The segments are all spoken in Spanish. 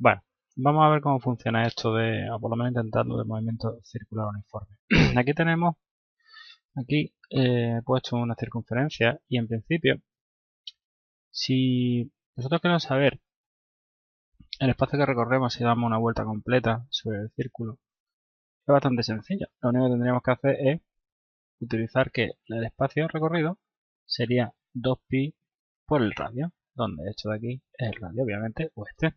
Bueno, vamos a ver cómo funciona esto o por lo menos intentarlo, de movimiento circular uniforme. Aquí tenemos, he puesto una circunferencia y en principio, si nosotros queremos saber el espacio que recorremos si damos una vuelta completa sobre el círculo, es bastante sencillo. Lo único que tendríamos que hacer es utilizar que el espacio recorrido sería 2pi por el radio, donde esto de aquí es el radio, obviamente, o este.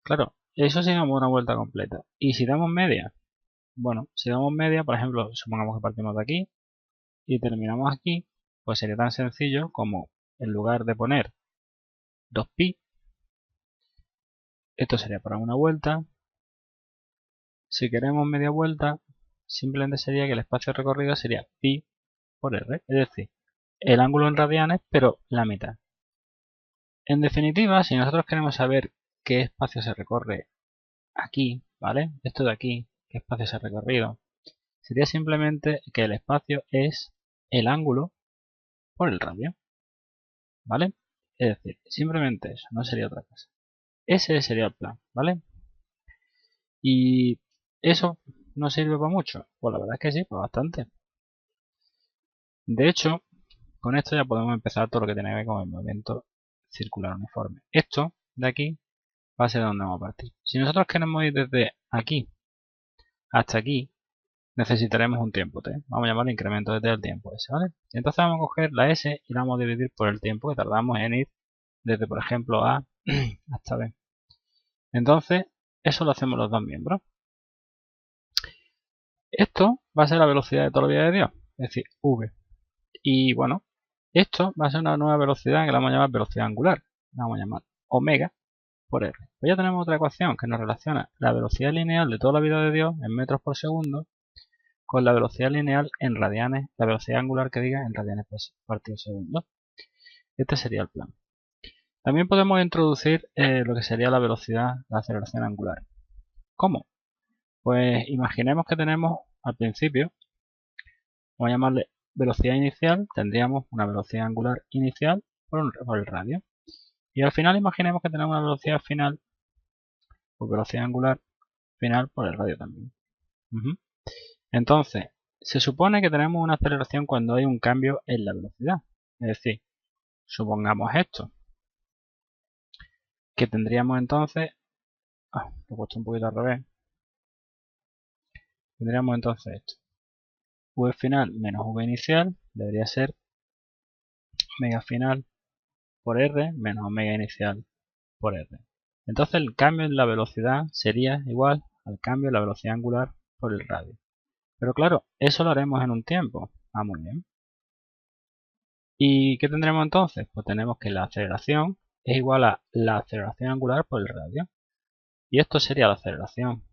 Claro, eso si damos una vuelta completa. Y si damos media, bueno, si damos media, por ejemplo, supongamos que partimos de aquí y terminamos aquí, pues sería tan sencillo como en lugar de poner 2pi, esto sería para una vuelta. Si queremos media vuelta, simplemente sería que el espacio recorrido sería pi por r, es decir, el ángulo en radianes, pero la mitad. En definitiva, si nosotros queremos saber qué espacio se recorre aquí, ¿vale? Esto de aquí, qué espacio se ha recorrido, sería simplemente que el espacio es el ángulo por el radio, ¿vale? Es decir, simplemente eso, no sería otra cosa. Ese sería el plan, ¿vale? Y eso no sirve para mucho. Pues la verdad es que sí, pues bastante. De hecho, con esto ya podemos empezar todo lo que tiene que ver con el movimiento circular uniforme. Esto de aquí va a ser donde vamos a partir. Si nosotros queremos ir desde aquí hasta aquí, necesitaremos un tiempo t. Vamos a llamarlo incremento del tiempo s, ¿vale? Entonces vamos a coger la s y la vamos a dividir por el tiempo que tardamos en ir desde, por ejemplo, A hasta B. Entonces, eso lo hacemos los dos miembros. Esto va a ser la velocidad de toda la vida de Dios, es decir, v. Y bueno, esto va a ser una nueva velocidad que la vamos a llamar velocidad angular. La vamos a llamar omega por r. Pues ya tenemos otra ecuación que nos relaciona la velocidad lineal de toda la vida de Dios en metros por segundo con la velocidad lineal en radianes, la velocidad angular que diga en radianes por partido segundo. Este sería el plan. También podemos introducir lo que sería la velocidad, la aceleración angular. ¿Cómo? Pues imaginemos que tenemos al principio, vamos a llamarle velocidad inicial, tendríamos una velocidad angular inicial por el radio. Y al final imaginemos que tenemos una velocidad final, o velocidad angular final por el radio también. Entonces, se supone que tenemos una aceleración cuando hay un cambio en la velocidad. Es decir, supongamos esto, que tendríamos entonces, lo he puesto un poquito al revés, tendríamos entonces esto, v final menos v inicial debería ser omega final por r menos omega inicial por r. Entonces el cambio en la velocidad sería igual al cambio en la velocidad angular por el radio. Pero claro, eso lo haremos en un tiempo. Ah, muy bien. ¿Y qué tendremos entonces? Pues tenemos que la aceleración es igual a la aceleración angular por el radio. Y esto sería la aceleración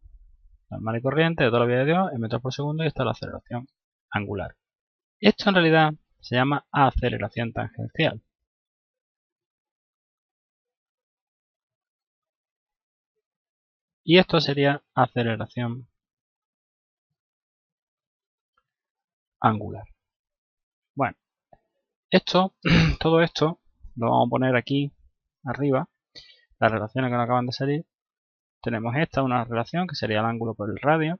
normal y corriente de toda la vida de Dios en metros por segundo, y esta es la aceleración angular. Esto en realidad se llama aceleración tangencial. Y esto sería aceleración angular. Bueno, todo esto lo vamos a poner aquí arriba, las relaciones que nos acaban de salir. Tenemos esta, una relación que sería el ángulo por el radio,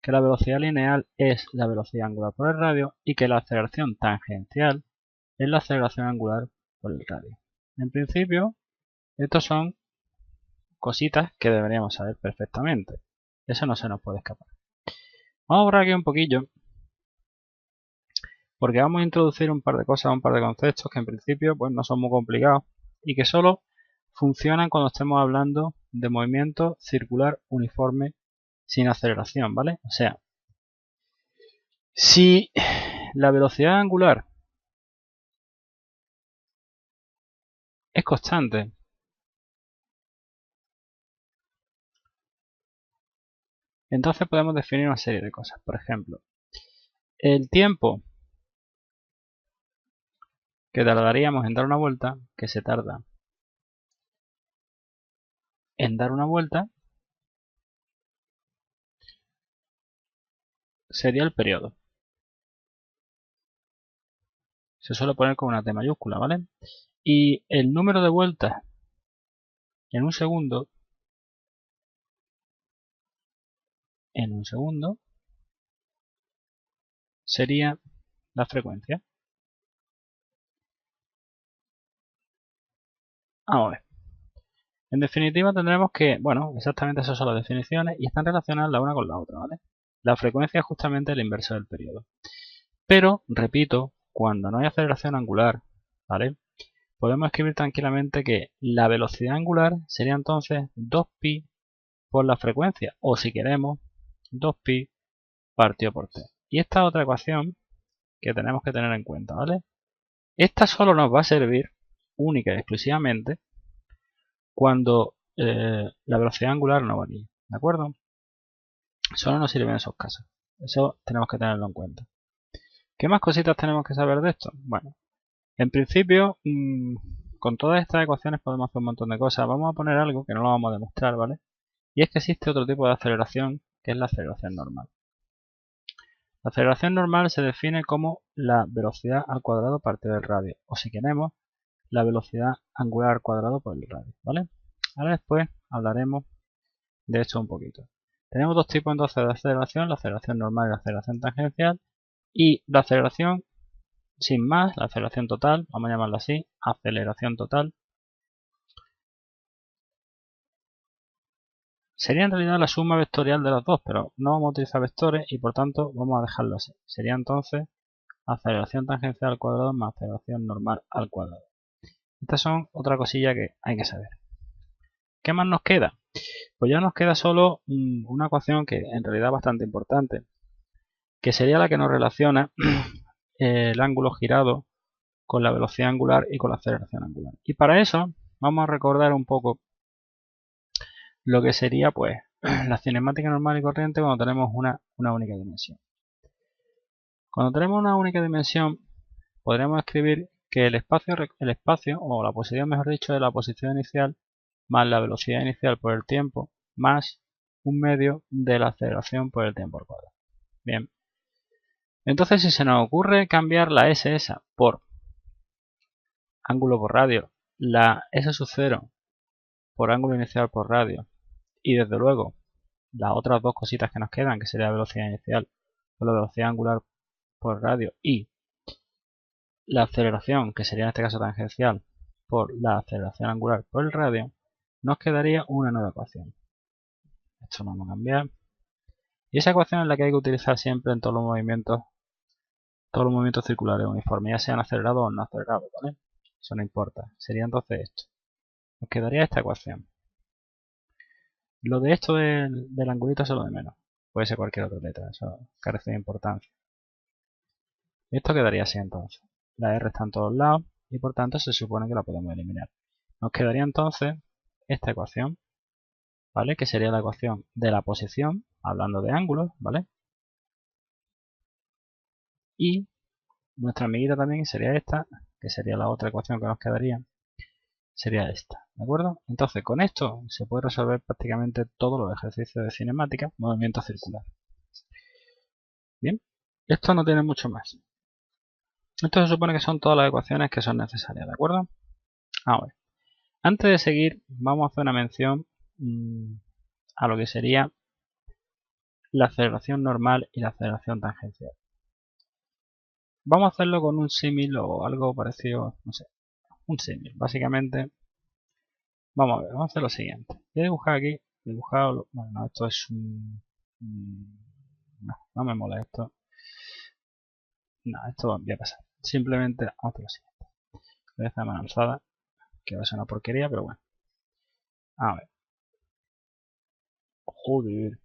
que la velocidad lineal es la velocidad angular por el radio y que la aceleración tangencial es la aceleración angular por el radio. En principio, estos son cositas que deberíamos saber perfectamente. Eso no se nos puede escapar. Vamos a borrar aquí un poquillo, porque vamos a introducir un par de cosas, un par de conceptos que en principio pues no son muy complicados y que solo funcionan cuando estemos hablando de movimiento circular uniforme sin aceleración, ¿vale? O sea, si la velocidad angular es constante, entonces podemos definir una serie de cosas. Por ejemplo, el tiempo que tardaríamos en dar una vuelta, que se tarda en dar una vuelta, sería el periodo. Se suele poner con una T mayúscula, ¿vale? Y el número de vueltas en un segundo en un segundo sería la frecuencia. Vamos a ver. En definitiva tendremos que, bueno, exactamente esas son las definiciones y están relacionadas la una con la otra, ¿vale? La frecuencia es justamente el inverso del periodo. Pero, repito, cuando no hay aceleración angular, ¿vale? Podemos escribir tranquilamente que la velocidad angular sería entonces 2pi por la frecuencia, o si queremos, 2pi partido por t. Y esta otra ecuación que tenemos que tener en cuenta, ¿vale? Esta solo nos va a servir única y exclusivamente cuando la velocidad angular no varía, ¿de acuerdo? Solo nos sirve en esos casos. Eso tenemos que tenerlo en cuenta. ¿Qué más cositas tenemos que saber de esto? Bueno, en principio, con todas estas ecuaciones podemos hacer un montón de cosas. Vamos a poner algo que no lo vamos a demostrar, ¿vale? Y es que existe otro tipo de aceleración, que es la aceleración normal. La aceleración normal se define como la velocidad al cuadrado partido del radio, o si queremos, la velocidad angular al cuadrado por el radio, ¿vale? Ahora después hablaremos de esto un poquito. Tenemos dos tipos entonces de aceleración, la aceleración normal y la aceleración tangencial, y la aceleración sin más, la aceleración total, vamos a llamarla así, aceleración total, sería en realidad la suma vectorial de las dos, pero no vamos a utilizar vectores y por tanto vamos a dejarlo así. Sería entonces aceleración tangencial al cuadrado más aceleración normal al cuadrado. Estas son otra cosilla que hay que saber. ¿Qué más nos queda? Pues ya nos queda solo una ecuación que en realidad es bastante importante, que sería la que nos relaciona el ángulo girado con la velocidad angular y con la aceleración angular. Y para eso vamos a recordar un poco lo que sería pues la cinemática normal y corriente cuando tenemos una única dimensión. Cuando tenemos una única dimensión podríamos escribir que el espacio o la posición, mejor dicho, de la posición inicial más la velocidad inicial por el tiempo más un medio de la aceleración por el tiempo al cuadrado. Bien. Entonces, si se nos ocurre cambiar la S esa por ángulo por radio, la S sub 0 por ángulo inicial por radio y desde luego las otras dos cositas que nos quedan, que sería la velocidad inicial por la velocidad angular por radio y la aceleración, que sería en este caso tangencial, por la aceleración angular por el radio, nos quedaría una nueva ecuación. Esto lo vamos a cambiar. Y esa ecuación es la que hay que utilizar siempre en todos los movimientos circulares uniformes, ya sean acelerados o no acelerados, ¿vale? Eso no importa. Sería entonces esto. Nos quedaría esta ecuación. Lo de esto del angulito es lo de menos. Puede ser cualquier otra letra, eso carece de importancia. Esto quedaría así entonces. La R está en todos lados y por tanto se supone que la podemos eliminar. Nos quedaría entonces esta ecuación, ¿vale? Que sería la ecuación de la posición, hablando de ángulos, ¿vale? Y nuestra amiguita también sería esta, que sería la otra ecuación que nos quedaría, sería esta, ¿de acuerdo? Entonces con esto se puede resolver prácticamente todos los ejercicios de cinemática, movimiento circular. Bien, esto no tiene mucho más. Esto se supone que son todas las ecuaciones que son necesarias, ¿de acuerdo? Ahora, antes de seguir, vamos a hacer una mención a lo que sería la aceleración normal y la aceleración tangencial. Vamos a hacerlo con un símil o algo parecido, no sé, un símil. Básicamente, vamos a ver, vamos a hacer lo siguiente. Voy a dibujar aquí, bueno, no, esto es no me mola esto. No, esto voy a pasar. Simplemente vamos a hacer lo siguiente. Voy a hacer mano alzada, que va a ser una porquería, pero bueno. A ver. Joder.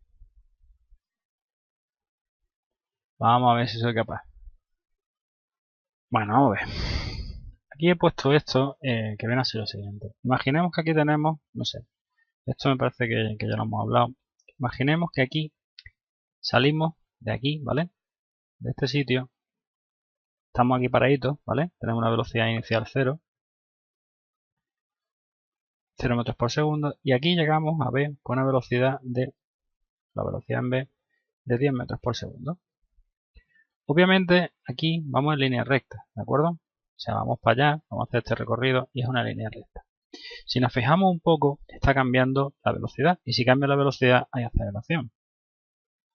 Vamos a ver si soy capaz. Bueno, vamos a ver. Aquí he puesto esto que viene a ser lo siguiente. Imaginemos que aquí tenemos, no sé, esto me parece que ya lo hemos hablado. Imaginemos que aquí salimos de aquí, ¿vale? De este sitio. Estamos aquí paraditos, ¿vale? Tenemos una velocidad inicial 0 metros por segundo. Y aquí llegamos a B con una velocidad la velocidad en B de 10 metros por segundo. Obviamente aquí vamos en línea recta, ¿de acuerdo? O sea, vamos para allá, vamos a hacer este recorrido y es una línea recta. Si nos fijamos un poco, está cambiando la velocidad y si cambia la velocidad hay aceleración.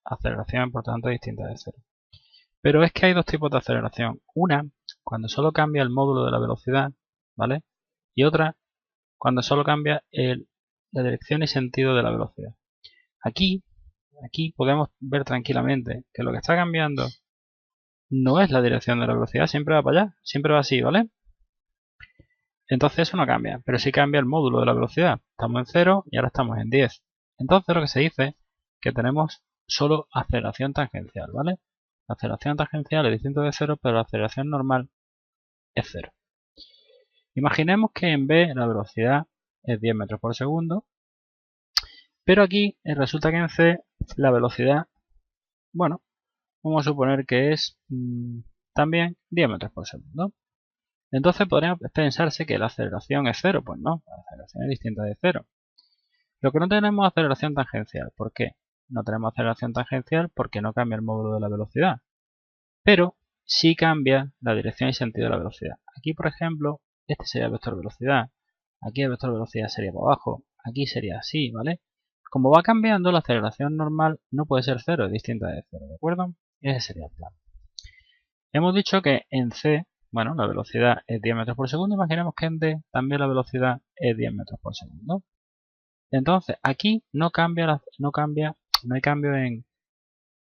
aceleración por tanto distinta de cero. Pero es que hay dos tipos de aceleración. Una, cuando solo cambia el módulo de la velocidad, ¿vale? Y otra, cuando solo cambia la dirección y sentido de la velocidad. Aquí podemos ver tranquilamente que lo que está cambiando no es la dirección de la velocidad, siempre va para allá, siempre va así, ¿vale? Entonces eso no cambia, pero sí cambia el módulo de la velocidad. Estamos en 0 y ahora estamos en 10. Entonces lo que se dice es que tenemos solo aceleración tangencial, ¿vale? La aceleración tangencial es distinto de 0, pero la aceleración normal es 0. Imaginemos que en B la velocidad es 10 metros por segundo, pero aquí resulta que en C la velocidad, bueno, vamos a suponer que es también 10 metros por segundo. Entonces podría pensarse que la aceleración es 0. Pues no, la aceleración es distinta de 0. Lo que no tenemos es aceleración tangencial. ¿Por qué? No tenemos aceleración tangencial porque no cambia el módulo de la velocidad. Pero sí cambia la dirección y sentido de la velocidad. Aquí, por ejemplo, este sería el vector velocidad. Aquí el vector velocidad sería para abajo. Aquí sería así, ¿vale? Como va cambiando, la aceleración normal no puede ser 0, es distinta de 0, ¿de acuerdo? Ese sería el plan. Hemos dicho que en C, bueno, la velocidad es 10 metros por segundo. Imaginemos que en D también la velocidad es 10 metros por segundo. Entonces, aquí no hay cambio en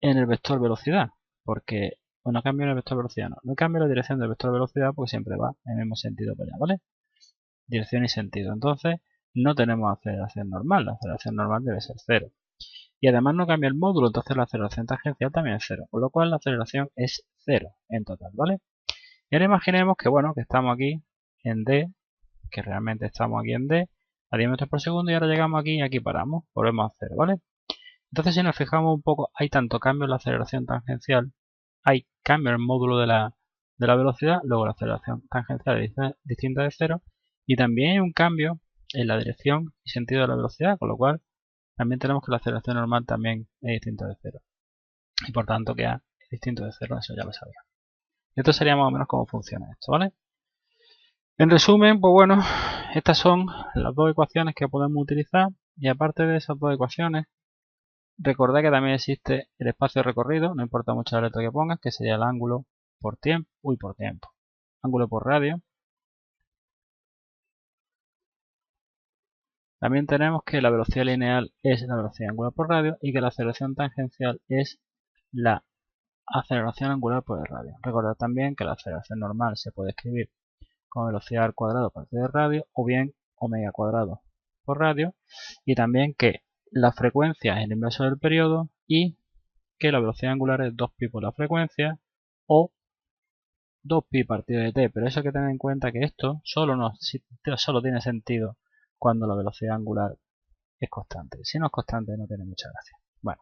el vector velocidad, porque, bueno, cambio en el vector velocidad, no cambio la dirección del vector velocidad porque siempre va en el mismo sentido para allá, ¿vale? Dirección y sentido. Entonces, no tenemos aceleración normal, la aceleración normal debe ser 0. Y además no cambia el módulo, entonces la aceleración tangencial también es 0, con lo cual la aceleración es 0 en total, ¿vale? Y ahora imaginemos que, bueno, que estamos aquí en D, que realmente estamos aquí en D, a 10 metros por segundo y ahora llegamos aquí y aquí paramos, volvemos a 0, ¿vale? Entonces si nos fijamos un poco, hay tanto cambio en la aceleración tangencial, hay cambio en el módulo de la velocidad, luego la aceleración tangencial es distinta de 0 y también hay un cambio en la dirección y sentido de la velocidad, con lo cual también tenemos que la aceleración normal también es distinta de 0 y por tanto que A es distinto de 0, eso ya lo sabíamos. Esto sería más o menos cómo funciona esto, ¿vale? En resumen, pues bueno, estas son las dos ecuaciones que podemos utilizar y aparte de esas dos ecuaciones, recordad que también existe el espacio recorrido, no importa mucho la letra que pongas, que sería el ángulo por tiempo, ángulo por radio. También tenemos que la velocidad lineal es la velocidad angular por radio y que la aceleración tangencial es la aceleración angular por el radio. Recordad también que la aceleración normal se puede escribir como velocidad al cuadrado parte de radio o bien omega cuadrado por radio y también que la frecuencia es el inverso del periodo y que la velocidad angular es 2pi por la frecuencia o 2pi partido de t, pero eso hay que tener en cuenta que esto solo tiene sentido cuando la velocidad angular es constante. Si no es constante no tiene mucha gracia. Bueno,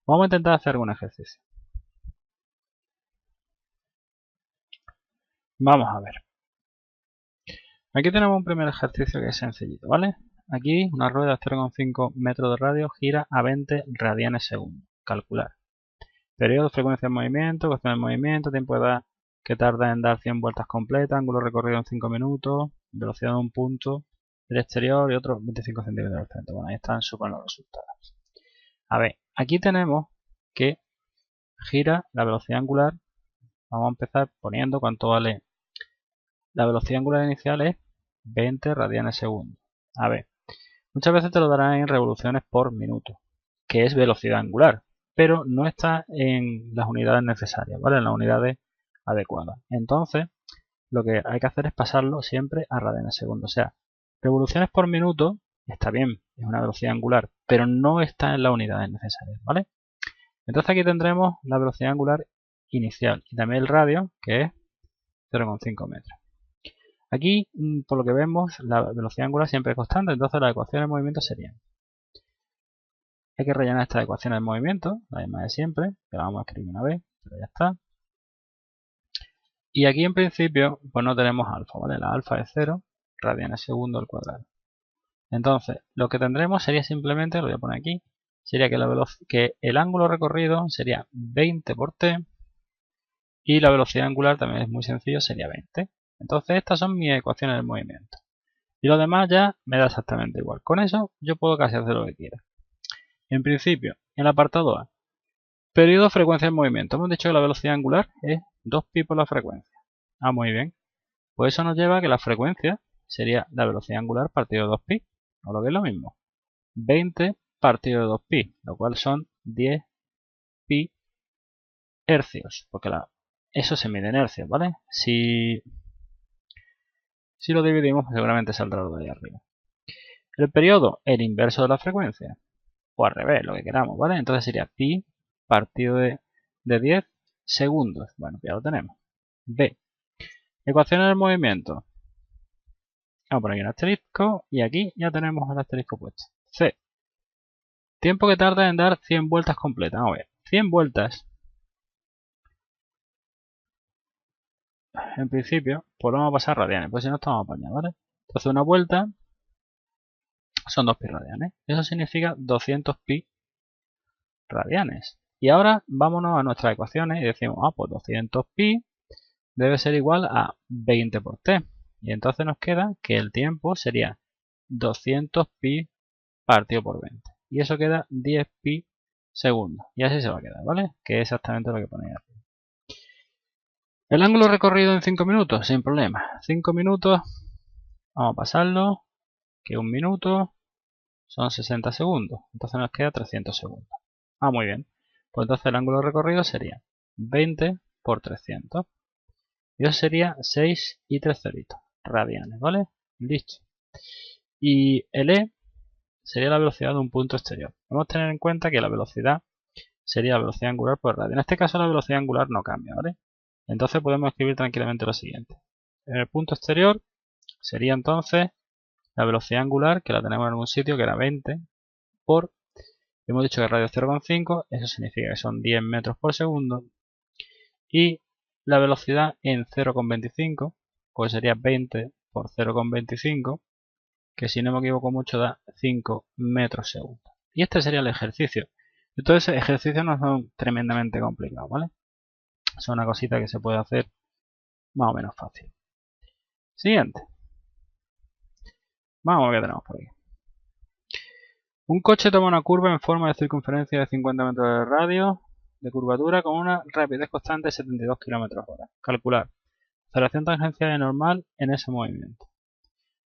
vamos a intentar hacer algún ejercicio. Vamos a ver. Aquí tenemos un primer ejercicio que es sencillito, ¿vale? Aquí una rueda de 0,5 metros de radio gira a 20 radianes segundo. Calcular. Periodo, frecuencia de movimiento, cuestión de movimiento, tiempo de edad que tarda en dar 100 vueltas completas, ángulo recorrido en 5 minutos, velocidad de un punto del exterior y otros 25 centímetros del centro. Bueno, ahí están súper los resultados. A ver, aquí tenemos que gira la velocidad angular. Vamos a empezar poniendo cuánto vale. La velocidad angular inicial es 20 radianes segundo. A ver, muchas veces te lo darán en revoluciones por minuto, que es velocidad angular, pero no está en las unidades necesarias, ¿vale? En las unidades adecuadas. Entonces, lo que hay que hacer es pasarlo siempre a radianes segundo. O sea, revoluciones por minuto está bien, es una velocidad angular, pero no está en las unidades necesarias, ¿vale? Entonces aquí tendremos la velocidad angular inicial y también el radio, que es 0,5 metros. Aquí, por lo que vemos, la velocidad angular siempre es constante, entonces las ecuaciones de movimiento serían. Hay que rellenar estas ecuaciones de movimiento, la misma de siempre, que la vamos a escribir una vez, pero ya está. Y aquí en principio, pues no tenemos alfa, ¿vale? La alfa es 0, radianes segundo al cuadrado. Entonces, lo que tendremos sería simplemente, lo voy a poner aquí, sería que el ángulo recorrido sería 20 por t y la velocidad angular también es muy sencillo, sería 20. Entonces estas son mis ecuaciones del movimiento. Y lo demás ya me da exactamente igual. Con eso yo puedo casi hacer lo que quiera. En principio, en el apartado A, Periodo, frecuencia en movimiento. Hemos dicho que la velocidad angular es 2pi por la frecuencia. Ah, muy bien. Pues eso nos lleva a que la frecuencia sería la velocidad angular partido de 2pi, o lo que es lo mismo. 20 partido de 2pi, lo cual son 10pi hercios, porque eso se mide en hercios, ¿vale? Si lo dividimos, seguramente saldrá lo de ahí arriba. El periodo, el inverso de la frecuencia, o al revés, lo que queramos, ¿vale? Entonces sería pi partido de 10 segundos. Bueno, ya lo tenemos. B. Ecuaciones del movimiento. Vamos a poner aquí un asterisco y aquí ya tenemos el asterisco puesto. C. Tiempo que tarda en dar 100 vueltas completas. Vamos a ver. 100 vueltas. En principio, pues lo vamos a pasar radianes, pues si no estamos apañados, ¿vale? Entonces una vuelta son 2pi radianes. Eso significa 200 pi radianes. Y ahora vámonos a nuestras ecuaciones y decimos, pues 200 pi debe ser igual a 20 por t. Y entonces nos queda que el tiempo sería 200 pi partido por 20. Y eso queda 10 pi segundos. Y así se va a quedar, ¿vale? Que es exactamente lo que pone aquí. El ángulo recorrido en 5 minutos, sin problema. 5 minutos, vamos a pasarlo, que un minuto son 60 segundos. Entonces nos queda 300 segundos. Ah, muy bien. Pues entonces el ángulo recorrido sería 20 por 300. Y eso sería 6 y 3 ceritos radianes, ¿vale? Listo. Y el E sería la velocidad de un punto exterior. Vamos a tener en cuenta que la velocidad sería la velocidad angular por radio. En este caso la velocidad angular no cambia, ¿vale? Entonces podemos escribir tranquilamente lo siguiente. En el punto exterior sería entonces la velocidad angular, que la tenemos en algún sitio, que era 20 por, hemos dicho que radio es 0,5, eso significa que son 10 metros por segundo. Y la velocidad en 0,25, pues sería 20 por 0,25, que si no me equivoco mucho da 5 metros segundo. Y este sería el ejercicio. Entonces, ejercicios no son tremendamente complicados, ¿vale? Son una cosita que se puede hacer más o menos fácil. Siguiente. Vamos a ver qué tenemos por aquí. Un coche toma una curva en forma de circunferencia de 50 metros de radio de curvatura con una rapidez constante de 72 km/h. Calcular aceleración tangencial y normal en ese movimiento.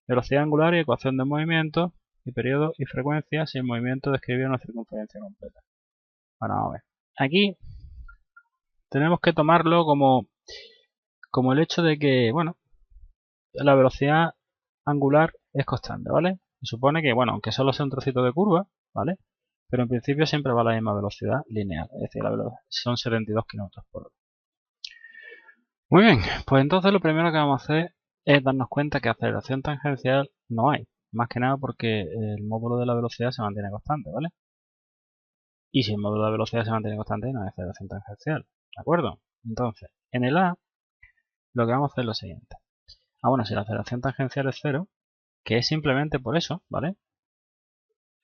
Velocidad angular y ecuación de movimiento y periodo y frecuencia si el movimiento describe una circunferencia completa. Bueno, vamos a ver. Aquí tenemos que tomarlo como el hecho de que, bueno, la velocidad angular es constante, ¿vale? Se supone que, bueno, aunque solo sea un trocito de curva, ¿vale? Pero en principio siempre va a la misma velocidad lineal, es decir, la velocidad son 72 km por hora. Muy bien, pues entonces lo primero que vamos a hacer es darnos cuenta que aceleración tangencial no hay. Más que nada porque el módulo de la velocidad se mantiene constante, ¿vale? Y si el módulo de la velocidad se mantiene constante, no hay aceleración tangencial, ¿de acuerdo? Entonces, en el A, lo que vamos a hacer es lo siguiente. Bueno, si la aceleración tangencial es 0, que es simplemente por eso, ¿vale?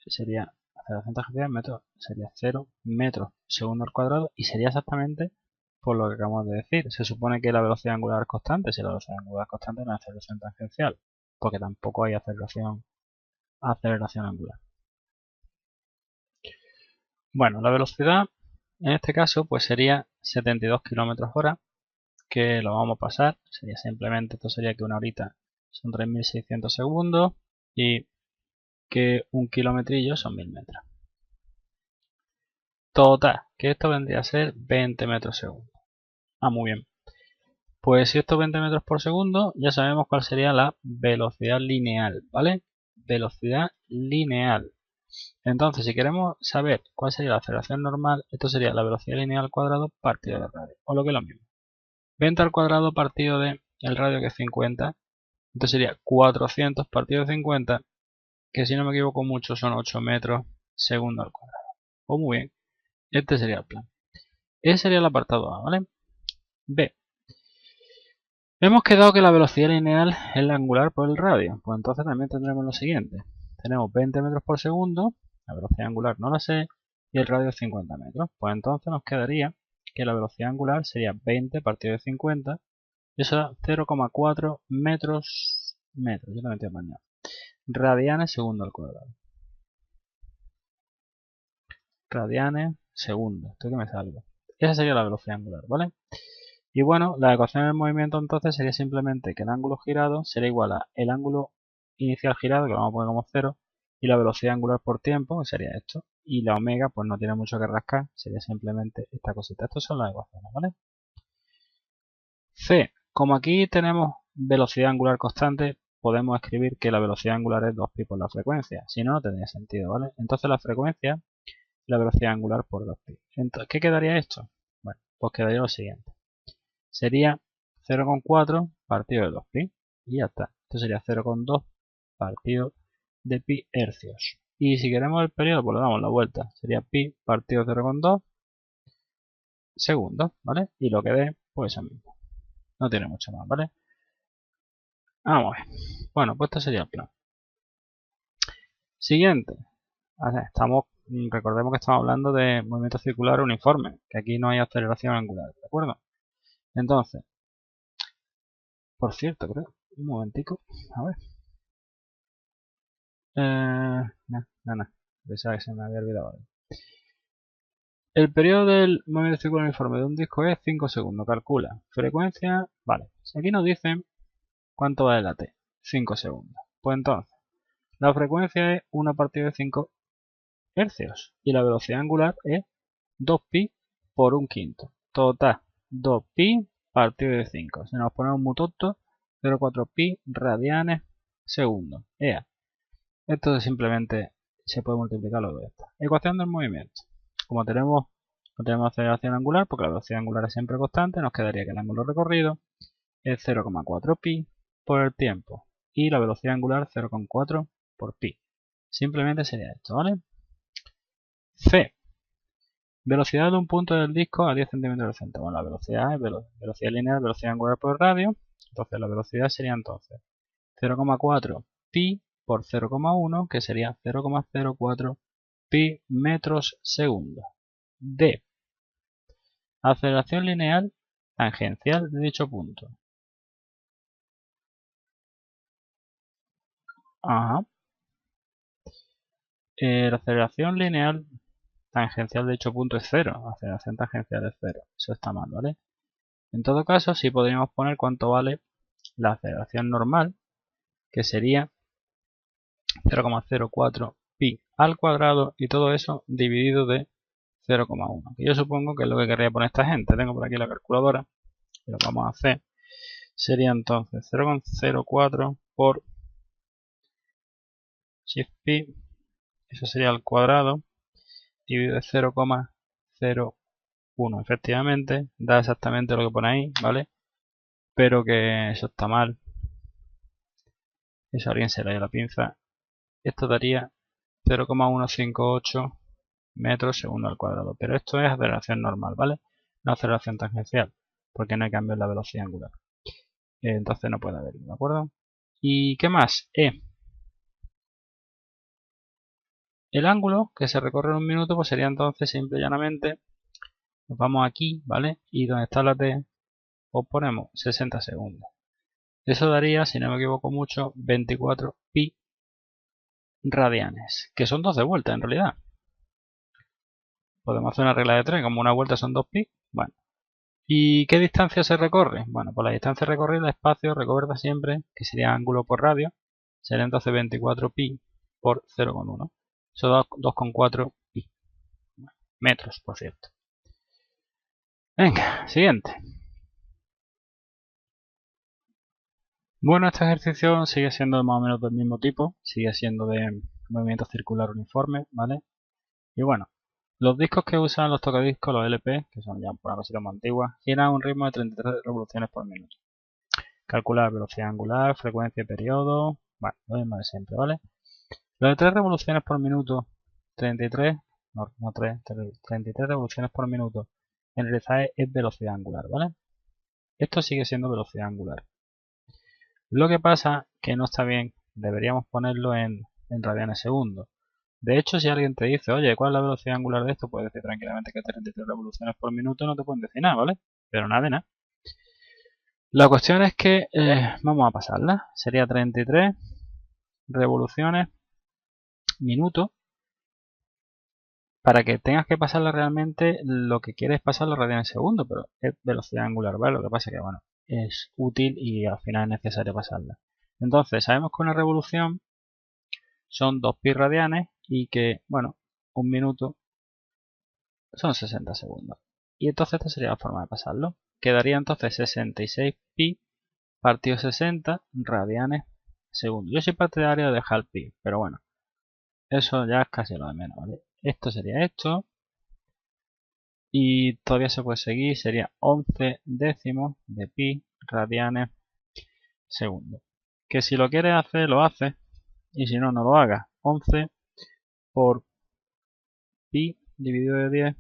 Sería, aceleración tangencial metro, sería 0 metros segundo al cuadrado y sería exactamente por lo que acabamos de decir. Se supone que la velocidad angular es constante. Si la velocidad angular es constante, no hay aceleración tangencial, porque tampoco hay aceleración angular. Bueno, la velocidad en este caso pues sería 72 km/h, que lo vamos a pasar. Sería simplemente, esto sería que una horita son 3600 segundos y que un kilometrillo son 1000 metros. Total, que esto vendría a ser 20 metros segundo. Muy bien. Pues si esto es 20 metros por segundo, ya sabemos cuál sería la velocidad lineal, ¿vale? Velocidad lineal. Entonces, si queremos saber cuál sería la aceleración normal, esto sería la velocidad lineal al cuadrado partido de radio, o lo que es lo mismo. 20 al cuadrado partido de el radio, que es 50, entonces sería 400 partido de 50, que si no me equivoco mucho son 8 metros segundo al cuadrado. Pues muy bien, este sería el plan. Ese sería el apartado A, ¿vale? B. Hemos quedado que la velocidad lineal es la angular por el radio. Pues entonces también tendremos lo siguiente. Tenemos 20 metros por segundo, la velocidad angular no la sé, y el radio es 50 metros. Pues entonces nos quedaría que la velocidad angular sería 20 partido de 50, y eso da 0,4 metros, yo también estoy apañado, radianes segundo al cuadrado. Radianes segundo. Esto que me salga. Esa sería la velocidad angular, ¿vale? Y bueno, la ecuación del movimiento entonces sería simplemente que el ángulo girado será igual a el ángulo inicial girado, que lo vamos a poner como 0, y la velocidad angular por tiempo, que sería esto. Y la omega, pues no tiene mucho que rascar, sería simplemente esta cosita. Estas son las ecuaciones, ¿vale? C. Como aquí tenemos velocidad angular constante, podemos escribir que la velocidad angular es 2pi por la frecuencia. Si no, no tendría sentido, ¿vale? Entonces la frecuencia, la velocidad angular por 2pi. Entonces, ¿qué quedaría esto? Bueno, pues quedaría lo siguiente. Sería 0,4 partido de 2pi. Y ya está. Esto sería 0,2 partido de pi hercios. Y si queremos el periodo, pues le damos la vuelta. Sería pi partido 0,2 segundos, ¿vale? Y lo que dé, pues eso mismo. No tiene mucho más, ¿vale? Vamos a ver. Bueno, pues este sería el plan. Siguiente. Recordemos que estamos hablando de movimiento circular uniforme, que aquí no hay aceleración angular, ¿de acuerdo? Entonces, por cierto, creo, un momentico, a ver. No, pensaba que se me había olvidado algo. El periodo del movimiento circular uniforme de un disco es 5 segundos, calcula. Frecuencia, vale. Si aquí nos dicen cuánto vale la T, 5 segundos. Pues entonces, la frecuencia es 1 partido de 5 hercios y la velocidad angular es 2pi por un quinto. Total, 2pi partido de 5. Si nos ponemos muy tontos, 0,4 pi radianes segundo. Esto simplemente se puede multiplicar lo de esta. Ecuación del movimiento. Como no tenemos aceleración angular, porque la velocidad angular es siempre constante, nos quedaría que el ángulo recorrido es 0,4 pi por el tiempo. Y la velocidad angular 0,4 por pi. Simplemente sería esto, ¿vale? C. Velocidad de un punto del disco a 10 centímetros del centro. Bueno, la velocidad es velocidad lineal, velocidad angular por radio. Entonces la velocidad sería entonces 0,4 pi por 0,1, que sería 0,04 pi metros segundo. D. Aceleración lineal tangencial de dicho punto. Ajá. La aceleración lineal tangencial de dicho punto es 0. Aceleración tangencial es 0. Eso está mal, ¿vale? En todo caso, sí podríamos poner cuánto vale la aceleración normal, que sería 0,04 pi al cuadrado y todo eso dividido de 0,1. Que yo supongo que es lo que querría poner esta gente. Tengo por aquí la calculadora y lo que vamos a hacer sería entonces 0,04 por shift pi, eso sería al cuadrado, dividido de 0,01. Efectivamente, da exactamente lo que pone ahí, ¿vale? Pero que eso está mal. Eso alguien se le dio la pinza. Esto daría 0,158 metros segundo al cuadrado. Pero esto es aceleración normal, ¿vale? No aceleración tangencial, porque no hay cambio en la velocidad angular. Entonces no puede haberlo, ¿de acuerdo? ¿Y qué más? El ángulo que se recorre en un minuto pues sería entonces simple y llanamente, nos vamos aquí, ¿vale? Y donde está la T, pues ponemos 60 segundos. Eso daría, si no me equivoco mucho, 24 pi radianes, que son 12 vueltas en realidad. Podemos hacer una regla de 3, como una vuelta son 2 pi. Bueno. ¿Y qué distancia se recorre? Bueno, pues la distancia recorrida, espacio, recuerda siempre que sería ángulo por radio. Sería entonces 24 pi por 0,1. Eso da 2,4 pi. Metros, por cierto. Venga, siguiente. Bueno, este ejercicio sigue siendo más o menos del mismo tipo. Sigue siendo de movimiento circular uniforme, ¿vale? Y bueno, los discos que usan los tocadiscos, los LP, que son ya una cosita más antigua, giran a un ritmo de 33 revoluciones por minuto. Calcular velocidad angular, frecuencia y periodo. Bueno, lo mismo de siempre, ¿vale? Lo de 3 revoluciones por minuto, 33, no 3, 33 revoluciones por minuto, en realidad es velocidad angular, ¿vale? Esto sigue siendo velocidad angular. Lo que pasa que no está bien, deberíamos ponerlo en radianes segundo. De hecho, si alguien te dice, oye, ¿cuál es la velocidad angular de esto? Puedes decir tranquilamente que 33 revoluciones por minuto, no te pueden decir nada, ¿vale? Pero nada de nada. La cuestión es que vamos a pasarla. Sería 33 revoluciones minuto para que tengas que pasarla realmente, lo que quieres es pasar los radianes segundo, pero es velocidad angular, ¿vale? Lo que pasa es que, bueno, es útil y al final es necesario pasarla. Entonces, sabemos que una revolución son 2 pi radianes y que, bueno, un minuto son 60 segundos. Y entonces esta sería la forma de pasarlo. Quedaría entonces 66 pi partido 60 radianes segundo. Yo soy partidario de dejar pi, pero bueno, eso ya es casi lo de menos, ¿vale? Esto sería esto. Y todavía se puede seguir, sería 11 décimos de pi radianes segundo. Que si lo quieres hacer, lo haces. Y si no, no lo hagas. 11 por pi dividido de 10.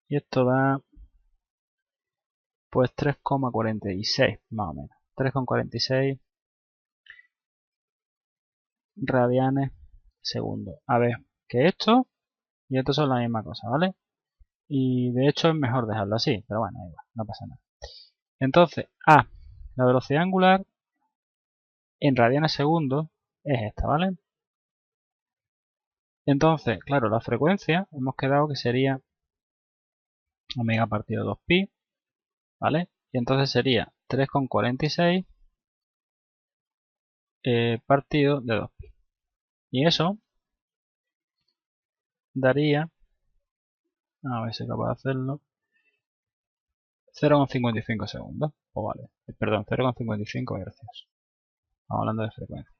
Y esto da pues 3,46 más o menos. 3,46 radianes segundo. A ver, que esto y esto son la misma cosa, ¿vale? Y de hecho es mejor dejarlo así, pero bueno, igual, no pasa nada. Entonces, la velocidad angular en radianes segundo es esta, ¿vale? Entonces, claro, la frecuencia hemos quedado que sería omega partido 2pi, ¿vale? Y entonces sería 3,46 partido de 2pi. Y eso daría, a ver si es capaz de hacerlo, 0,55 segundos. O vale, perdón, 0,55 hercios. Estamos hablando de frecuencia.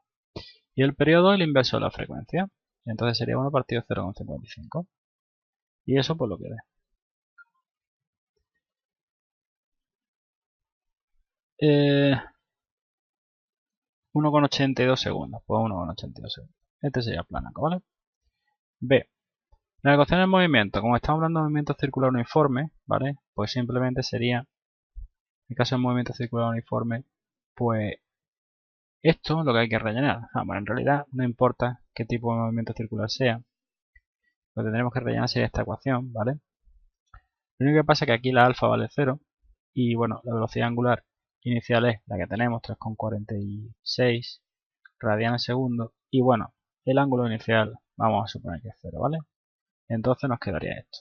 Y el periodo es el inverso de la frecuencia. Entonces sería 1 partido 0,55. Y eso por lo que es. 1,82 segundos. Pues 1,82 segundos. Este sería el planaco, ¿vale? B. La ecuación del movimiento. Como estamos hablando de movimiento circular uniforme, ¿vale? Pues simplemente sería, en el caso del movimiento circular uniforme, pues esto es lo que hay que rellenar. Bueno, en realidad no importa qué tipo de movimiento circular sea. Lo que tendremos que rellenar sería esta ecuación, ¿vale? Lo único que pasa es que aquí la alfa vale 0 y bueno, la velocidad angular inicial es la que tenemos, 3,46 radianes segundo y bueno, el ángulo inicial vamos a suponer que es 0, ¿vale? Entonces nos quedaría esto.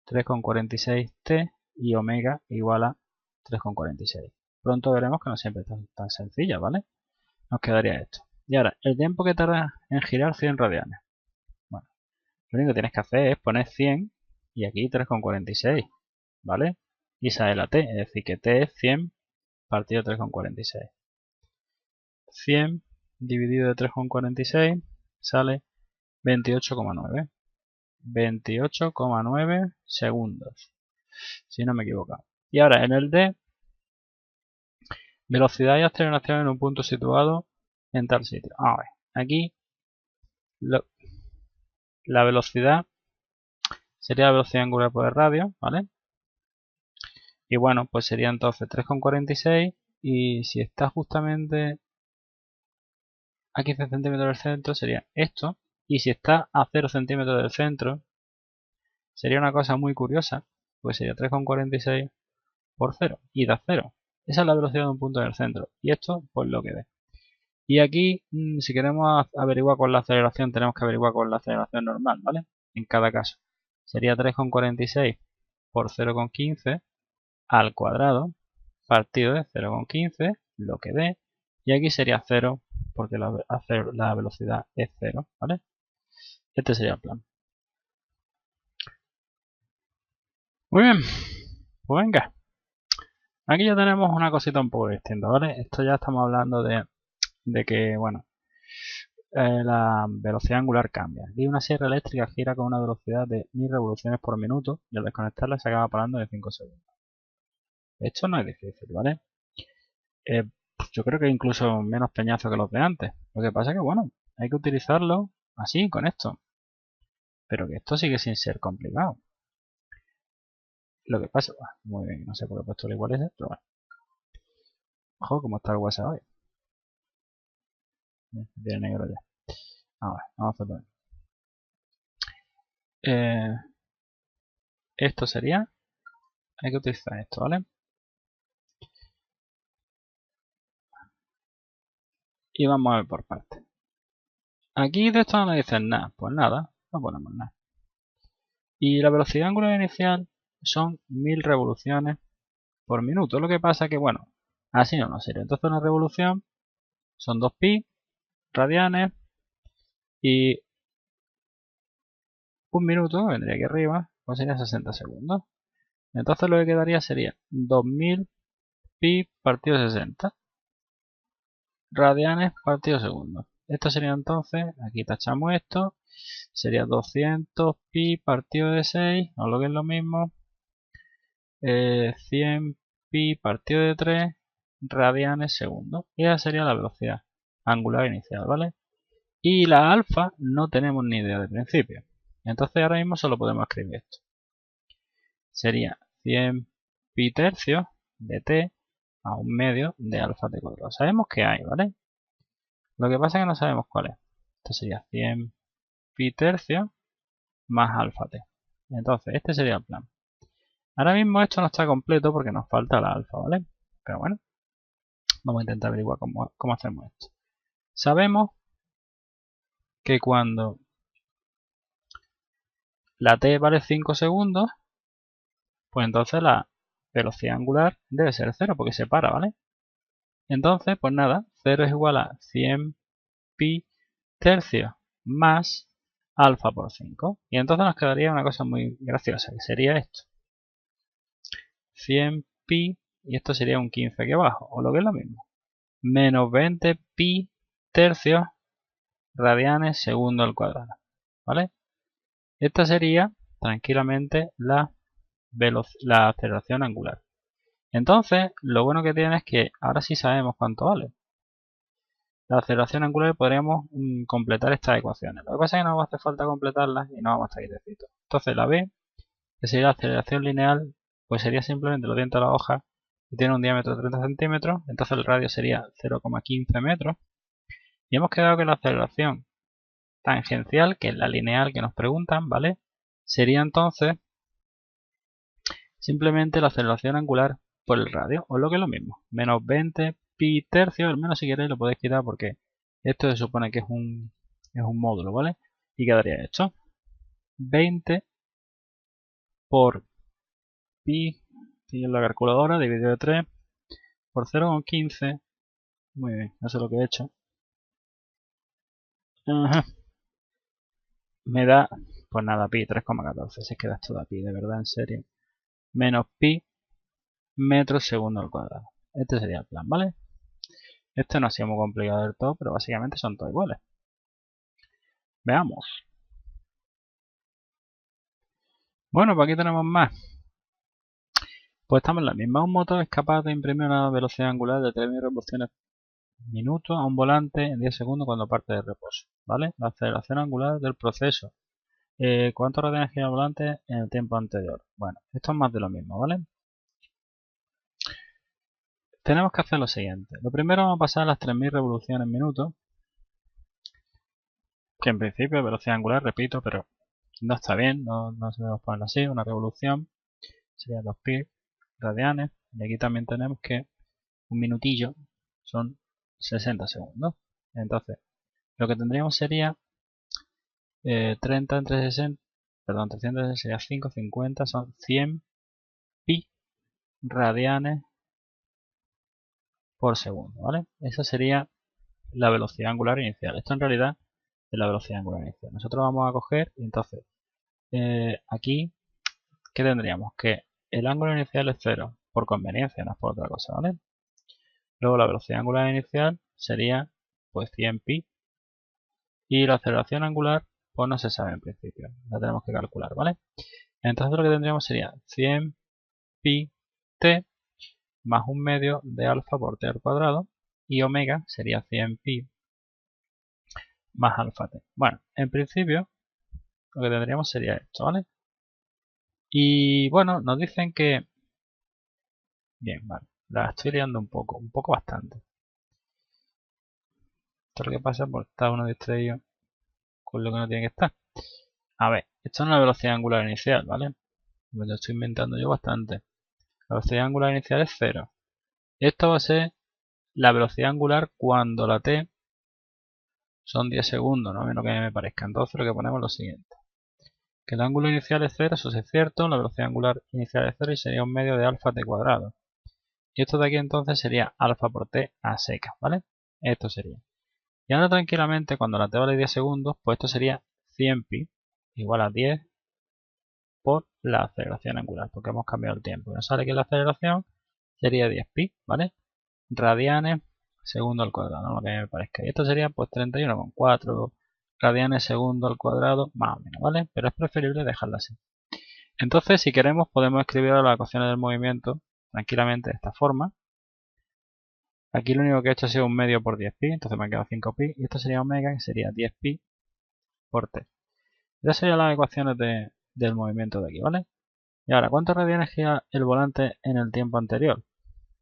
3,46t y omega igual a 3,46. Pronto veremos que no siempre es tan sencilla, ¿vale? Nos quedaría esto. Y ahora, el tiempo que tarda en girar 100 radianes. Bueno, lo único que tienes que hacer es poner 100 y aquí 3,46, ¿vale? Y sale la t, es decir que t es 100 partido 3,46. 100 dividido de 3,46 sale 28,9. 28,9 segundos, si no me equivoco. Y ahora en el D, velocidad y aceleración en un punto situado en tal sitio. A ver, aquí la velocidad sería la velocidad angular por el radio, ¿vale? Y bueno, pues sería entonces 3,46 y si está justamente a 15 centímetros del centro sería esto. Y si está a 0 centímetros del centro sería una cosa muy curiosa, pues sería 3,46 por 0 y da 0. Esa es la velocidad de un punto en el centro. Y esto, pues lo que ve. Y aquí, si queremos averiguar con la aceleración, tenemos que averiguar con la aceleración normal, ¿vale? En cada caso. Sería 3,46 por 0,15 al cuadrado partido de 0,15, lo que dé. Y aquí sería 0 porque la velocidad es 0, ¿vale? Este sería el plan. Muy bien, pues venga. Aquí ya tenemos una cosita un poco distinta, ¿vale? Esto ya estamos hablando de que, bueno, la velocidad angular cambia. Y una sierra eléctrica gira con una velocidad de 1000 revoluciones por minuto y al desconectarla se acaba parando de 5 segundos. Esto no es difícil, ¿vale? Yo creo que incluso menos peñazo que los de antes. Lo que pasa es que, bueno, hay que utilizarlo así, con esto. Pero que esto sigue sin ser complicado. Lo que pasa, muy bien, no sé por qué he puesto el igual ese, pero bueno. Ojo, cómo está el WhatsApp hoy. Tiene negro ya. Vamos a hacerlo. Esto sería, hay que utilizar esto, ¿vale? Y vamos a ver por partes. Aquí de esto no me dicen nada, pues nada, no ponemos nada. Y la velocidad angular inicial son 1000 revoluciones por minuto. Lo que pasa que, bueno, así no nos sirve. Entonces una revolución son 2pi radianes y un minuto, vendría aquí arriba, pues sería 60 segundos. Entonces lo que quedaría sería 2000 pi partido 60 radianes partido segundo. Esto sería entonces, aquí tachamos esto, sería 200 pi partido de 6, o lo que es lo mismo, 100 pi partido de 3 radianes segundo. Y esa sería la velocidad angular inicial, ¿vale? Y la alfa no tenemos ni idea de principio. Entonces ahora mismo solo podemos escribir esto. Sería 100 pi tercios de t a un medio de alfa t cuadrado. Sabemos que hay, ¿vale? Lo que pasa es que no sabemos cuál es. Esto sería 100 pi tercios más alfa t. Entonces, este sería el plan. Ahora mismo esto no está completo porque nos falta la alfa, ¿vale? Pero bueno, vamos a intentar averiguar cómo hacemos esto. Sabemos que cuando la t vale 5 segundos, pues entonces la velocidad angular debe ser 0 porque se para, ¿vale? Entonces, pues nada, 0 es igual a 100 pi tercios más alfa por 5. Y entonces nos quedaría una cosa muy graciosa, que sería esto. 100 pi, y esto sería un 15 aquí abajo, o lo que es lo mismo. Menos 20 pi tercios radianes segundo al cuadrado. ¿Vale? Esta sería tranquilamente la aceleración angular. Entonces, lo bueno que tiene es que ahora sí sabemos cuánto vale. La aceleración angular podríamos completar estas ecuaciones. Lo que pasa es que no va a hacer falta completarlas y no vamos a estar quietecitos. Entonces la B, que sería la aceleración lineal, pues sería simplemente lo dentro de la hoja y tiene un diámetro de 30 centímetros, entonces el radio sería 0,15 metros. Y hemos quedado que la aceleración tangencial, que es la lineal que nos preguntan, ¿vale? Sería entonces simplemente la aceleración angular por el radio, o lo que es lo mismo, menos 20 pi tercios, al menos si queréis lo podéis quitar porque esto se supone que es un módulo, ¿vale? Y quedaría esto, 20 por pi, en la calculadora, dividido de 3, por 0,15, muy bien, eso es lo que he hecho. Ajá. Me da, pues nada, pi, 3,14, si es que da esto da pi, de verdad, en serio. Menos pi metros segundo al cuadrado. Este sería el plan, ¿vale? Este no ha sido muy complicado del todo, pero básicamente son todos iguales. Veamos. Bueno, pues aquí tenemos más. Pues estamos en la misma. Un motor es capaz de imprimir una velocidad angular de 3.000 revoluciones minuto a un volante en 10 segundos cuando parte de reposo, ¿vale? La aceleración angular del proceso. ¿Cuántos radianes gira el volante en el tiempo anterior? Bueno, esto es más de lo mismo, ¿vale? Tenemos que hacer lo siguiente. Lo primero vamos a pasar a las 3.000 revoluciones minuto, que en principio es velocidad angular, repito, pero no está bien, no se debe ponerlo así. Una revolución sería 2pi radianes, y aquí también tenemos que un minutillo son 60 segundos. Entonces, lo que tendríamos sería 30 entre 60, perdón, 300 sería 5, 50, son 100 pi radianes por segundo, ¿vale? Esa sería la velocidad angular inicial. Esto en realidad es la velocidad angular inicial. Nosotros vamos a coger y entonces aquí, ¿qué tendríamos? Que el ángulo inicial es 0, por conveniencia, no es por otra cosa, ¿vale? Luego la velocidad angular inicial sería pues 100 pi y la aceleración angular pues no se sabe en principio, la tenemos que calcular, ¿vale? Entonces lo que tendríamos sería 100 pi t más un medio de alfa por t al cuadrado y omega sería 100 pi más alfa t. Bueno, en principio lo que tendríamos sería esto, ¿vale? Y bueno, nos dicen que... Bien, vale, la estoy liando un poco bastante. Esto es lo que pasa por estar uno distraído con lo que no tiene que estar. A ver, esto es una velocidad angular inicial, ¿vale? Me lo estoy inventando yo bastante. La velocidad angular inicial es 0. Esto va a ser la velocidad angular cuando la t son 10 segundos, no menos que me parezca. Entonces lo que ponemos es lo siguiente. Que el ángulo inicial es 0, eso sí es cierto, la velocidad angular inicial es 0 y sería un medio de alfa t cuadrado. Y esto de aquí entonces sería alfa por t a seca, ¿vale? Esto sería. Y ahora tranquilamente, cuando la t vale 10 segundos, pues esto sería 100 pi igual a 10 por la aceleración angular, porque hemos cambiado el tiempo. Nos sale que la aceleración sería 10 pi, ¿vale? Radianes segundo al cuadrado, no lo que me parezca. Y esto sería pues 31,4 radianes segundo al cuadrado, más o menos, ¿vale? Pero es preferible dejarla así. Entonces, si queremos, podemos escribir las ecuaciones del movimiento tranquilamente de esta forma. Aquí lo único que he hecho ha sido un medio por 10 pi, entonces me ha quedado 5 pi. Y esto sería omega, que sería 10 pi por t. Estas serían las ecuaciones del movimiento de aquí, ¿vale? Y ahora, ¿cuántos radianes gira el volante en el tiempo anterior?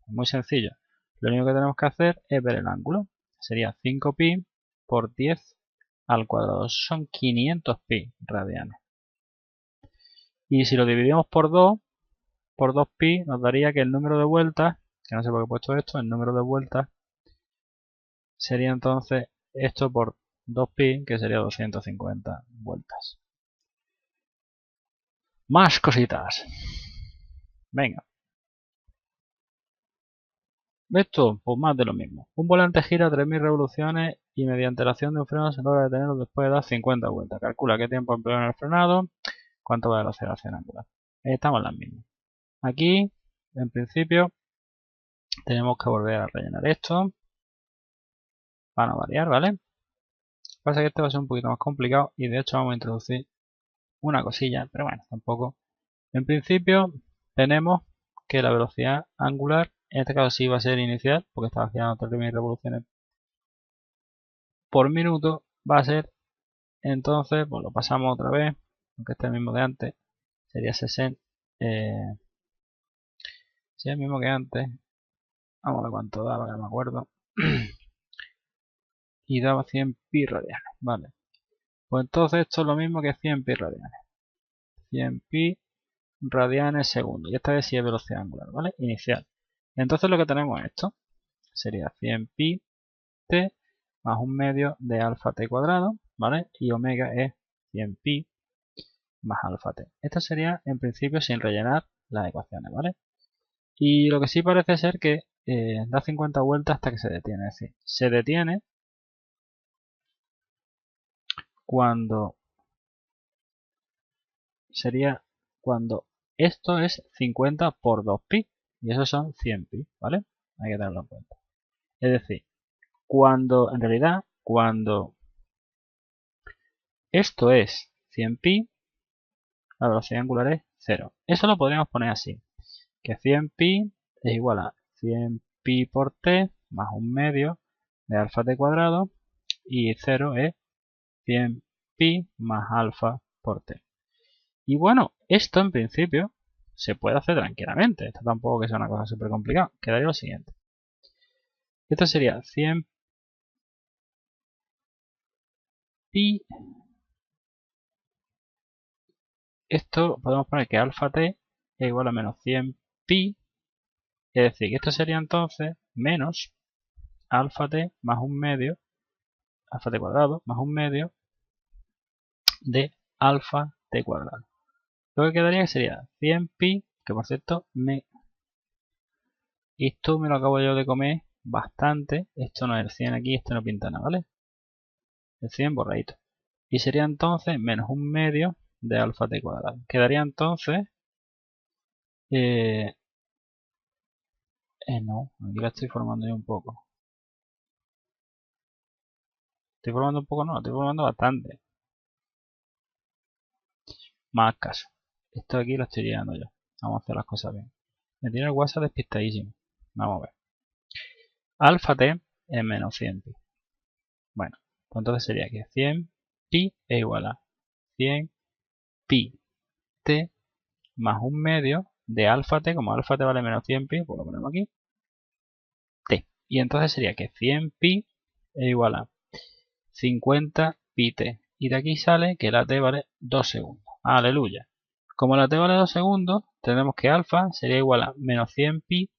Muy sencillo. Lo único que tenemos que hacer es ver el ángulo. Sería 5 pi por 10 al cuadrado. Son 500 pi radianes. Y si lo dividimos por 2 pi, nos daría que el número de vueltas, que no sé por qué he puesto esto, el número de vueltas sería entonces esto por 2 pi, que sería 250 vueltas. Más cositas. Venga. Esto, pues más de lo mismo. Un volante gira 3000 revoluciones y mediante la acción de un freno se logra detenerlo después de dar 50 vueltas. Calcula qué tiempo empleó en el frenado, cuánto va de la aceleración angular. Estamos en las mismas. Aquí, en principio, tenemos que volver a rellenar esto para no variar, ¿vale? Lo que pasa es que este va a ser un poquito más complicado y de hecho vamos a introducir una cosilla, pero bueno, tampoco. En principio, tenemos que la velocidad angular, en este caso sí va a ser inicial, porque está haciendo 3000 revoluciones por minuto, va a ser, entonces, pues lo pasamos otra vez, aunque este es el mismo de antes, sería 60, si es el mismo que antes, vamos a ver cuánto daba, que no me acuerdo, y daba 100 pi radianes, vale, pues entonces esto es lo mismo que 100 pi radianes, 100 pi radianes segundo, y esta vez sí es velocidad angular, ¿vale? Inicial. Entonces lo que tenemos es esto, sería 100 pi t más un medio de alfa t cuadrado, ¿vale? Y omega es 100 pi más alfa t. Esto sería en principio sin rellenar las ecuaciones, ¿vale? Y lo que sí parece ser que da 50 vueltas hasta que se detiene, es decir, se detiene cuando sería cuando esto es 50 por 2 pi y eso son 100 pi, ¿vale? Hay que tenerlo en cuenta. Es decir, cuando en realidad cuando esto es 100 pi, la velocidad angular es 0. Eso lo podríamos poner así, que 100 pi es igual a 100 pi por t más un medio de alfa t cuadrado y 0 es 100 pi más alfa por t. Y bueno, esto en principio se puede hacer tranquilamente. Esto tampoco que sea una cosa súper complicada. Quedaría lo siguiente. Esto sería 100 pi. Esto podemos poner que alfa t es igual a menos 100 pi. Es decir, que esto sería entonces menos alfa t más un medio, alfa t cuadrado más un medio de alfa t cuadrado. Lo que quedaría sería 100 pi, que por cierto, esto me lo acabo yo de comer bastante. Esto no es el 100 aquí, esto no pinta nada, ¿vale? El 100 borradito. Y sería entonces menos un medio de alfa t cuadrado. Quedaría entonces... no, aquí la estoy formando yo un poco. Estoy formando un poco, no, estoy formando bastante. Más caso. Esto aquí lo estoy llenando yo. Vamos a hacer las cosas bien. Me tiene el WhatsApp despistadísimo. Vamos a ver. Alfa t es menos 100 pi. Bueno, pues entonces sería que 100 pi es igual a 100 pi t más un medio de alfa t, como alfa t vale menos 100 pi, pues lo ponemos aquí, t. Y entonces sería que 100 pi es igual a 50 pi t. Y de aquí sale que la t vale 2 segundos. Aleluya. Como la t vale 2 segundos, tenemos que alfa sería igual a menos 100 pi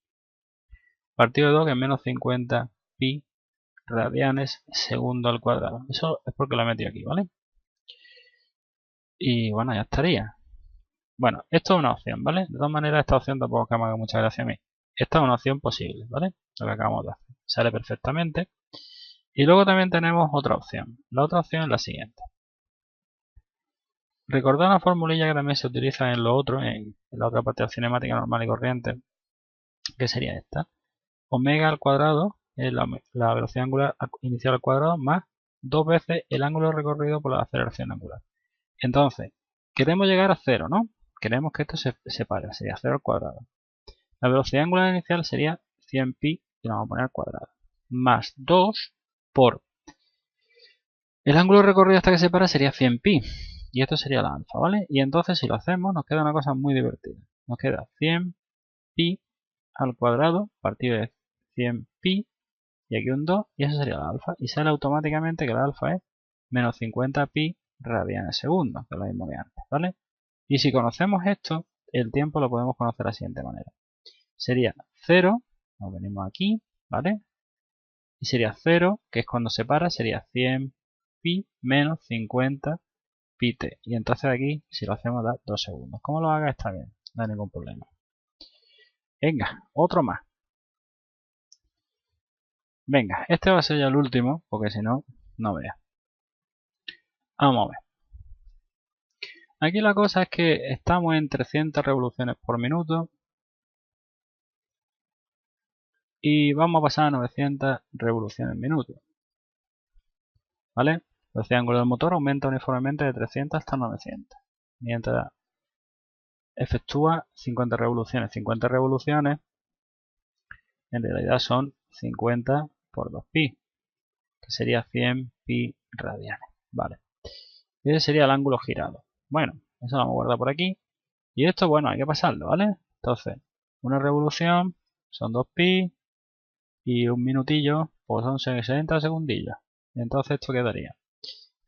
partido de 2, que es menos 50 pi radianes segundo al cuadrado. Eso es porque lo he metido aquí, ¿vale? Y bueno, ya estaría. Bueno, esto es una opción, ¿vale? De todas maneras, esta opción tampoco es que me haga mucha gracia a mí. Esta es una opción posible, ¿vale? Lo que acabamos de hacer. Sale perfectamente. Y luego también tenemos otra opción. La otra opción es la siguiente. Recordad una formulilla que también se utiliza en lo otro, en la otra parte de la cinemática normal y corriente, que sería esta. Omega al cuadrado es la velocidad angular inicial al cuadrado más 2 veces el ángulo recorrido por la aceleración angular. Entonces, queremos llegar a 0, ¿no? Queremos que esto se separe, sería 0 al cuadrado. La velocidad angular inicial sería 100pi, y lo vamos a poner al cuadrado, más 2 por el ángulo recorrido hasta que se para sería 100pi, y esto sería la alfa, ¿vale? Y entonces si lo hacemos nos queda una cosa muy divertida. Nos queda 100pi al cuadrado partido de 100pi, y aquí un 2, y eso sería la alfa, y sale automáticamente que la alfa es menos 50pi radianes segundo, que es lo mismo que antes, ¿vale? Y si conocemos esto, el tiempo lo podemos conocer de la siguiente manera. Sería 0, nos venimos aquí, ¿vale? Y sería 0, que es cuando se para, sería 100pi menos 50pi t. Y entonces aquí, si lo hacemos, da 2 segundos. Como lo haga está bien, no hay ningún problema. Venga, otro más. Venga, este va a ser ya el último, porque si no, no vea. Vamos a ver. Aquí la cosa es que estamos en 300 revoluciones por minuto. Y vamos a pasar a 900 revoluciones minuto. ¿Vale? El velocidad angular del motor aumenta uniformemente de 300 hasta 900. Mientras efectúa 50 revoluciones. 50 revoluciones en realidad son 50 por 2pi, que sería 100pi radianes. Vale. Ese sería el ángulo girado. Bueno, eso lo vamos a guardar por aquí. Y esto, bueno, hay que pasarlo, ¿vale? Entonces, una revolución son 2pi y un minutillo, pues son 60 segundillos. Entonces esto quedaría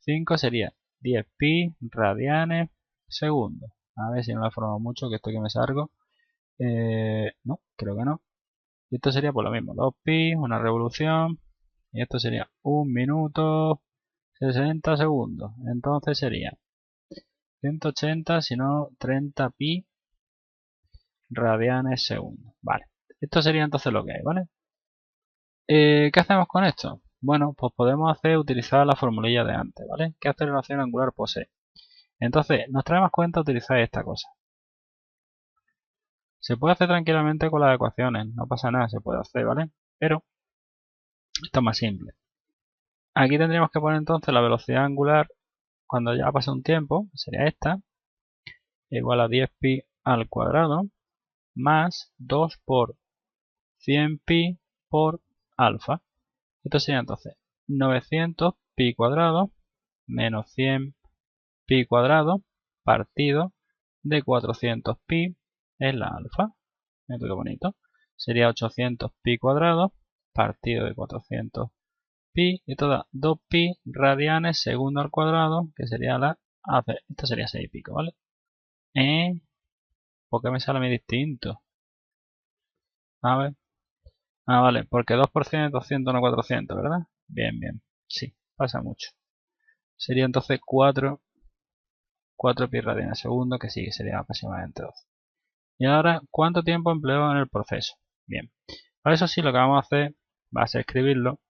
5 sería 10pi radianes segundo. A ver si no la formo mucho, que esto que me salgo. No, creo que no. Y esto sería por lo mismo, 2pi, una revolución. Y esto sería 1 minuto 60 segundos. Entonces sería 180, si no 30pi radianes segundo. Vale. Esto sería entonces lo que hay, ¿vale? ¿Qué hacemos con esto? Bueno, pues podemos utilizar la formulilla de antes, ¿vale? ¿Qué aceleración angular posee? Entonces, nos trae más cuenta utilizar esta cosa. Se puede hacer tranquilamente con las ecuaciones, no pasa nada, se puede hacer, ¿vale? Pero esto es más simple. Aquí tendríamos que poner entonces la velocidad angular cuando ya pasa un tiempo, sería esta, igual a 10pi al cuadrado, más 2 por 100pi por alfa. Esto sería entonces 900pi cuadrado menos 100pi cuadrado partido de 400pi es la alfa. Mira qué bonito. Sería 800pi cuadrado partido de 400pi. Y esto da 2pi radianes segundo al cuadrado, que sería la... esto sería 6 y pico, ¿vale? ¿Por qué me sale a mí distinto? A ver. Ah, vale, porque 2% es 200, no 400, ¿verdad? Bien, bien. Sí, pasa mucho. Sería entonces 4 pi radianes segundo, que sí, sería aproximadamente 12. Y ahora, ¿cuánto tiempo empleo en el proceso? Bien. Para eso sí, lo que vamos a hacer va a ser escribirlo.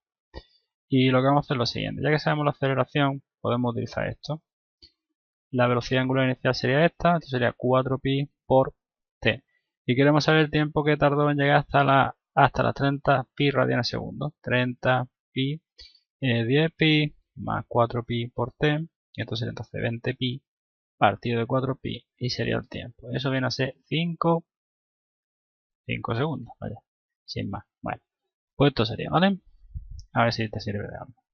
Y lo que vamos a hacer es lo siguiente. Ya que sabemos la aceleración, podemos utilizar esto. La velocidad angular inicial sería esta. Esto sería 4pi por t. Y queremos saber el tiempo que tardó en llegar hasta las 30pi radianes segundo. 30pi, 10pi más 4pi por t. Y esto sería entonces 20pi partido de 4pi. Y sería el tiempo. Eso viene a ser 5 segundos. Vaya, sin más. Bueno, pues esto sería, ¿vale? A ver si te sirve de algo.